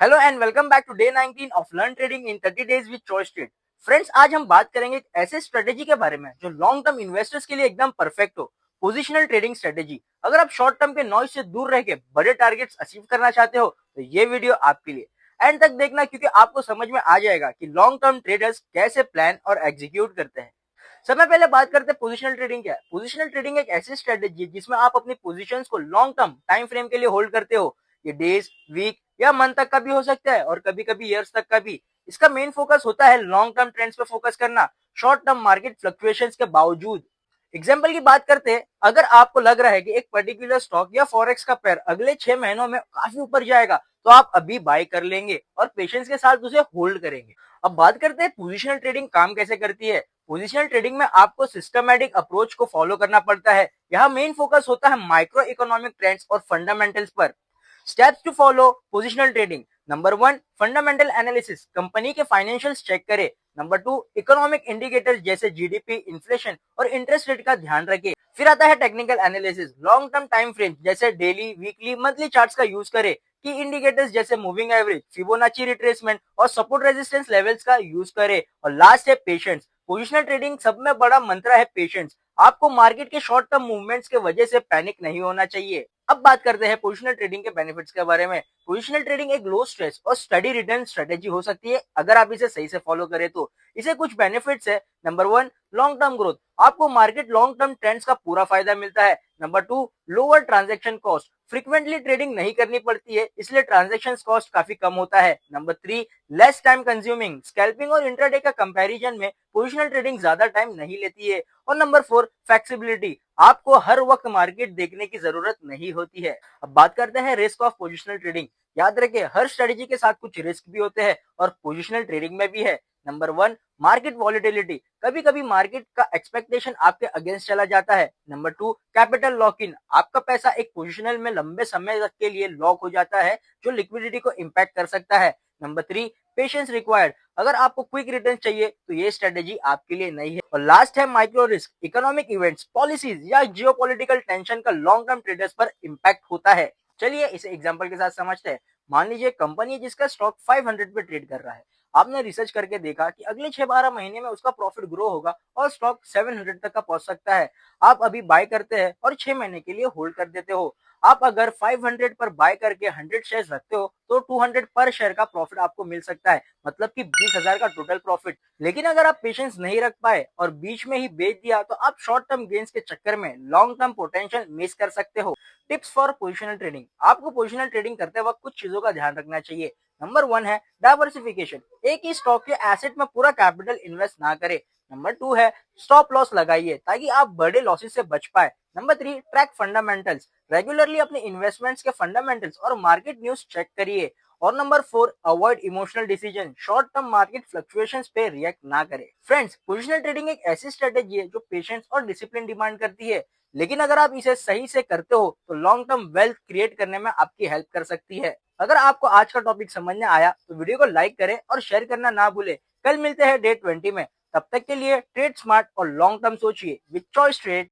Hello and welcome back to day 19 ऑफ learn trading in 30 days with Choice Trade. Friends, आज हम बात करेंगे एक ऐसे स्ट्रेटेजी के बारे में जो लॉन्ग टर्म इन्वेस्टर्स के लिए एकदम परफेक्ट हो, पोजिशनल ट्रेडिंग स्ट्रेटेजी। अगर आप शॉर्ट टर्म के नॉइज से दूर रह के बड़े टारगेट्स अचीव करना चाहते हो तो ये वीडियो आपके लिए एंड तक देखना, क्योंकि आपको समझ में आ जाएगा कि लॉन्ग टर्म ट्रेडर्स कैसे प्लान और एग्जीक्यूट करते हैं। समय पहले बात करते हैं पोजिशनल ट्रेडिंग क्या है। पोजिशनल ट्रेडिंग एक ऐसी स्ट्रेटेजी है जिसमें आप अपनी पोजीशंस को लॉन्ग टर्म टाइम फ्रेम के लिए होल्ड करते हो। ये डेज, वीक या मंथ तक का भी हो सकता है और कभी कभी ईयर्स तक का भी। इसका मेन फोकस होता है लॉन्ग टर्म ट्रेंड्स पे फोकस करना, शॉर्ट टर्म मार्केट फ्लक्चुएशंस के बावजूद। एग्जाम्पल की बात करते हैं, अगर आपको लग रहा है कि एक पर्टिकुलर स्टॉक या फॉरेक्स का पेयर अगले 6 महीनों में काफी ऊपर जाएगा तो आप अभी बाय कर लेंगे और पेशेंस के साथ उसे होल्ड करेंगे। अब बात करते हैं पोजिशनल ट्रेडिंग काम कैसे करती है। पोजिशनल ट्रेडिंग में आपको सिस्टमैटिक अप्रोच को फॉलो करना पड़ता है। यहाँ मेन फोकस होता है माइक्रो इकोनॉमिक ट्रेंड्स और फंडामेंटल्स पर। Steps to follow positional trading. Number 1, fundamental analysis, company के फाइनेंशियल्स चेक करें। नंबर 2, इकोनॉमिक इंडिकेटर्स जैसे जीडीपी, इन्फ्लेशन और इंटरेस्ट रेट का ध्यान रखें। फिर आता है technical analysis, long term time frame जैसे डेली, वीकली, मंथली चार्ट्स का यूज करें। की इंडिकेटर्स जैसे मूविंग एवरेज, फिबोनाची रिट्रेसमेंट और सपोर्ट रेजिस्टेंस लेवल्स का यूज करें। और लास्ट है पेशेंस। पोजिशनल ट्रेडिंग सब में बड़ा मंत्र है पेशेंस। आपको मार्केट के शॉर्ट टर्म मूवमेंट्स के वजह से पैनिक नहीं होना चाहिए। अब बात करते हैं पोजिशनल ट्रेडिंग के बेनिफिट्स के बारे में। पोजिशनल ट्रेडिंग एक लो स्ट्रेस और स्टडी रिटर्न स्ट्रेटेजी हो सकती है अगर आप इसे सही से फॉलो करें तो। इसे कुछ बेनिफिट्स है। नंबर 1, लॉन्ग टर्म ग्रोथ, आपको मार्केट लॉन्ग टर्म ट्रेंड्स का पूरा फायदा मिलता है। Number 2, lower transaction cost, frequently trading नहीं करनी पड़ती है इसलिए ट्रांजैक्शन कॉस्ट काफी कम होता है। Number 3, less time consuming, scalping और इंट्राडे का कंपैरिजन में पोजिशनल ट्रेडिंग ज्यादा टाइम नहीं लेती है। और नंबर 4, फ्लेक्सिबिलिटी, आपको हर वक्त मार्केट देखने की जरूरत नहीं होती है। अब बात करते हैं रिस्क ऑफ पोजिशनल ट्रेडिंग। याद रखिए, हर स्ट्रेटेजी के साथ कुछ रिस्क भी होते हैं और पोजिशनल ट्रेडिंग में भी है। नंबर 1, मार्केट वॉलिटिलिटी, कभी कभी मार्केट का एक्सपेक्टेशन आपके अगेंस्ट चला जाता है। नंबर 2, कैपिटल लॉक इन, आपका पैसा एक पोजिशनल में लंबे समय तक के लिए लॉक हो जाता है जो लिक्विडिटी को इंपैक्ट कर सकता है। नंबर 3, पेशेंस रिक्वायर्ड, अगर आपको क्विक रिटर्न चाहिए तो ये स्ट्रेटेजी आपके लिए नहीं है। और लास्ट है micro risk, economic events, policies या जियोपॉलिटिकल टेंशन का लॉन्ग टर्म ट्रेडर्स पर इंपैक्ट होता है। चलिए इसे एग्जांपल के साथ समझते हैं। मान लीजिए कंपनी है जिसका स्टॉक 500 पे ट्रेड कर रहा है। आपने रिसर्च करके देखा कि अगले 6-12 महीने में उसका प्रॉफिट ग्रो होगा और स्टॉक 700 तक का पहुंच सकता है। आप अभी बाय करते हैं और 6 महीने के लिए होल्ड कर देते हो। आप अगर 500 पर बाय करके 100 शेयर रखते हो तो 200 पर शेयर का प्रॉफिट आपको मिल सकता है, मतलब कि 20,000 का टोटल प्रॉफिट। लेकिन अगर आप पेशेंस नहीं रख पाए और बीच में ही बेच दिया तो आप शॉर्ट टर्म गेन्स के चक्कर में लॉन्ग टर्म पोटेंशियल मिस कर सकते हो। टिप्स फॉर पोजिशनल ट्रेडिंग, आपको पोजिशनल ट्रेडिंग करते वक्त कुछ चीजों का ध्यान रखना चाहिए। नंबर 1 है डाइवर्सिफिकेशन, एक ही स्टॉक के एसेट में पूरा कैपिटल इन्वेस्ट ना करें। नंबर 2 है स्टॉप लॉस लगाइए ताकि आप बड़े लॉसेस से बच पाए। नंबर 3, ट्रैक फंडामेंटल्स, रेगुलरली अपने इन्वेस्टमेंट्स के फंडामेंटल्स और मार्केट न्यूज चेक करिए। और number 4, avoid emotional decision, short term market fluctuations पे रिएक्ट ना करें। फ्रेंड्स, पोजिशनल ट्रेडिंग एक ऐसी स्ट्रेटेजी है जो पेशेंस और डिसिप्लिन डिमांड करती है, लेकिन अगर आप इसे सही से करते हो तो लॉन्ग टर्म वेल्थ क्रिएट करने में आपकी हेल्प कर सकती है। अगर आपको आज का टॉपिक समझ में आया तो वीडियो को लाइक करें और शेयर करना ना भूलें। कल मिलते हैं डे 20 में, तब तक के लिए ट्रेड स्मार्ट और लॉन्ग टर्म सोचिए विद चॉइस ट्रेड।